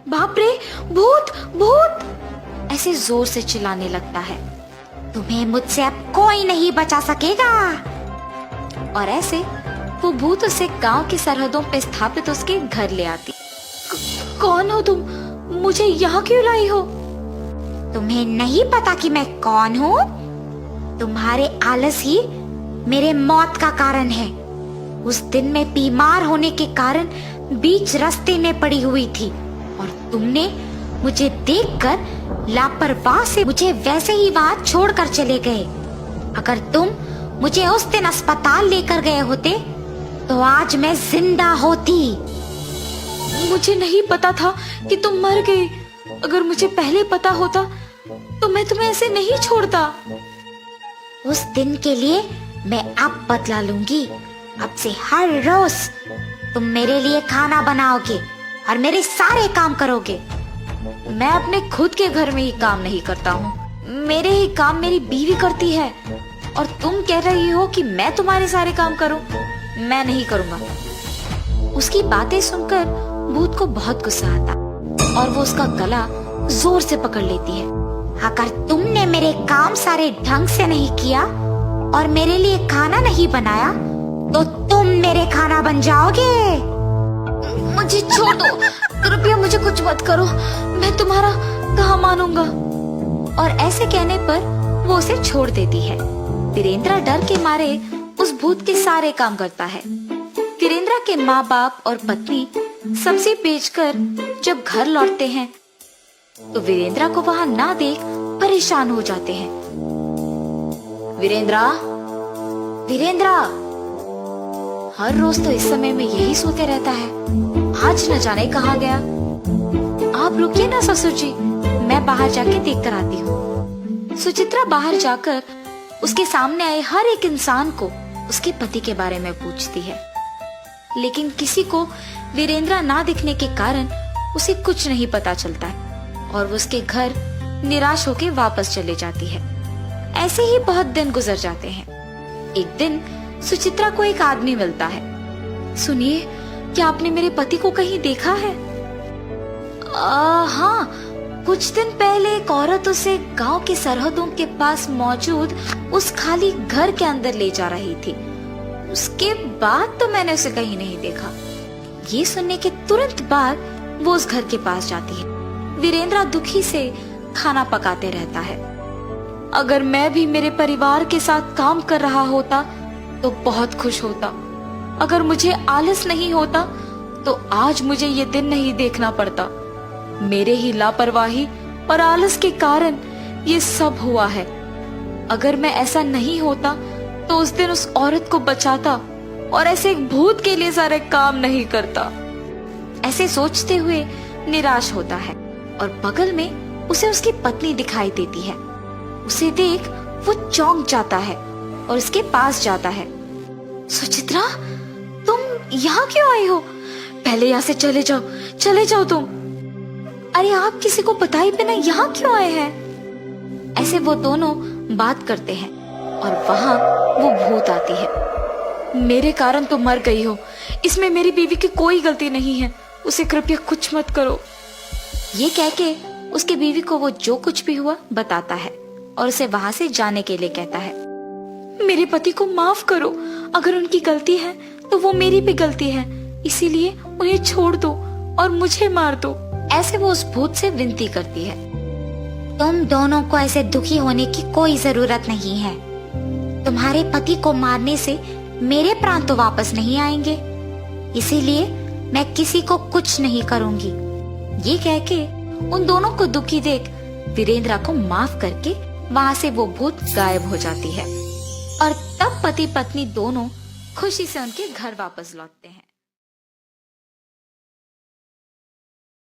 बाप रे, भूत भूत ऐसे जोर से चिल्लाने लगता है। तुम्हें मुझसे अब कोई नहीं बचा सकेगा। और ऐसे वो भूत उसे गांव की सरहदों पे स्थापित उसके घर ले आती। कौन हो तुम? मुझे यहाँ क्यों लाई हो? तुम्हें नहीं पता कि मैं कौन हूँ? तुम्हारे आलस ही मेरे मौत का कारण है। उस दिन मैं बीमार होने के कारण बीच रास्ते में पड़ी हुई थी और तुमने मुझे देखकर लापरवाह से मुझे वैसे ही वहां छोड़कर चले गए। अगर तुम मुझे उस दिन अस्पताल लेकर गए होते तो आज मैं जिंदा होती। मुझे नहीं पता था कि तुम मर गई। अगर मुझे पहले पता होता तो मैं तुम्हें ऐसे नहीं छोड़ता। उस दिन के लिए मैं अब बदला लूंगी। अब से हर रोज तुम मेरे लिए खाना बनाओगे और मेरे सारे काम करोगे। मैं अपने खुद के घर में ही काम नहीं करता हूँ। मेरे ही काम मेरी बीवी करती है और तुम कह रही हो कि मैं तुम्हारे सारे काम करूँ? मैं नहीं करूँगा। उसकी बातें सुनकर भूत को बहुत गुस्सा आता और वो उसका गला जोर से पकड़ लेती है। अगर तुमने मेरे काम सारे ढंग से नहीं किया और मेरे लिए खाना नहीं बनाया तो तुम मेरे खाना बन जाओगे। मुझे छोड़ दो, कृपया मुझे कुछ मत करो। मैं तुम्हारा कहाँ मानूंगा। और ऐसे कहने पर वो उसे छोड़ देती है। वीरेंद्र डर के मारे उस भूत के सारे काम करता है। वीरेंद्र के माँ बाप और पत्नी सब्जी बेचकर जब घर लौटते हैं तो वीरेंद्र को वहां ना देख परेशान हो जाते हैं। वीरेंद्र, वीरेंद्र हर रोज तो इस समय में यही सोते रहता है। आज न जाने कहाँ गया। आप रुकिए ना ससुर जी, मैं बाहर जाके देख कर आती हूँ। सुचित्रा बाहर जाकर उसके सामने आए हर एक इंसान को उसके पति के बारे में पूछती है, लेकिन किसी को वीरेंद्र ना दिखने के कारण उसे कुछ नहीं पता चलता है और वो उसके घर निराश होकर वापस चले जाती है। ऐसे ही बहुत दिन गुजर जाते हैं। एक दिन सुचित्रा को एक आदमी मिलता है। सुनिए, क्या आपने मेरे पति को कहीं देखा है? हाँ, कुछ दिन पहले एक औरत उसे गांव की सरहदों के पास मौजूद उस खाली घर के अंदर ले जा रही थी। उसके बाद तो मैंने उसे कहीं नहीं देखा। ये सुनने के तुरंत बाद वो उस घर के पास जाती है। वीरेंद्र दुखी से खाना पकाते रहता है। अगर मैं भी मेरे परिवार के साथ काम कर रहा होता तो बहुत खुश होता। अगर मुझे आलस नहीं होता तो आज मुझे ये दिन नहीं देखना पड़ता। मेरे ही लापरवाही और आलस के कारण ये सब हुआ है। अगर मैं ऐसा नहीं होता तो उस दिन उस औरत को बचाता और ऐसे एक भूत के लिए सारे काम नहीं करता। ऐसे सोचते हुए निराश होता है और बगल में उसे उसकी पत्नी दिखाई देती है। उसे देख वो चौंक जाता है और उसके पास जाता है। सुचित्रा, तुम यहाँ क्यों आई हो? पहले यहाँ से चले जाओ तुम। अरे आप किसी को बताए बिना यहाँ क्यों आए हैं? ऐसे वो दोनों बात करते हैं और वहाँ वो भूत आती है। मेरे कारण तुम मर गई हो, इसमें मेरी बीवी की कोई गलती नहीं है। उसे कृपया कुछ मत करो। ये कह के उसकी बीवी को वो जो कुछ भी हुआ बताता है और उसे वहां से जाने के लिए कहता है। मेरे पति को माफ करो। अगर उनकी गलती है तो वो मेरी भी गलती है, इसीलिए उन्हें छोड़ दो और मुझे मार दो। ऐसे वो उस भूत से विनती करती है। तुम दोनों को ऐसे दुखी होने की कोई जरूरत नहीं है। तुम्हारे पति को मारने से मेरे प्राण तो वापस नहीं आएंगे, इसीलिए मैं किसी को कुछ नहीं करूंगी। ये कह के उन दोनों को दुखी देख वीरेंद्र को माफ करके वहाँ से वो भूत गायब हो जाती है और तब पति पत्नी दोनों खुशी से उनके घर वापस लौटते हैं।